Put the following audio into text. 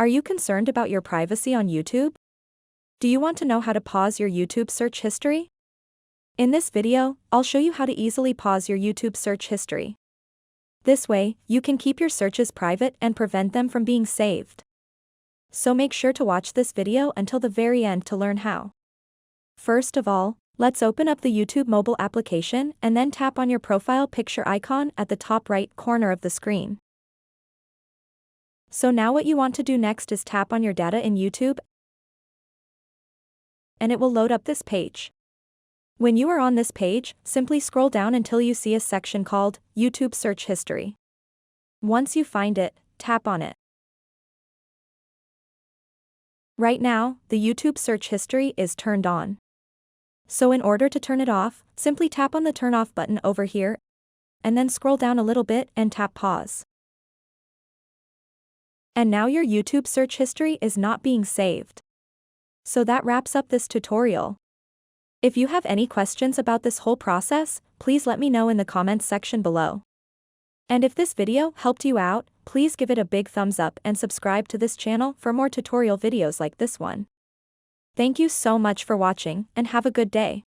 Are you concerned about your privacy on YouTube? Do you want to know how to pause your YouTube search history? In this video, I'll show you how to easily pause your YouTube search history. This way, you can keep your searches private and prevent them from being saved. So make sure to watch this video until the very end to learn how. First of all, let's open up the YouTube mobile application and then tap on your profile picture icon at the top right corner of the screen. So now what you want to do next is tap on your data in YouTube, and it will load up this page. When you are on this page, simply scroll down until you see a section called YouTube Search History. Once you find it, tap on it. Right now, the YouTube search history is turned on. So in order to turn it off, simply tap on the turn off button over here, and then scroll down a little bit and tap pause. And now your YouTube search history is not being saved. So that wraps up this tutorial. If you have any questions about this whole process, please let me know in the comments section below. And if this video helped you out, please give it a big thumbs up and subscribe to this channel for more tutorial videos like this one. Thank you so much for watching and have a good day.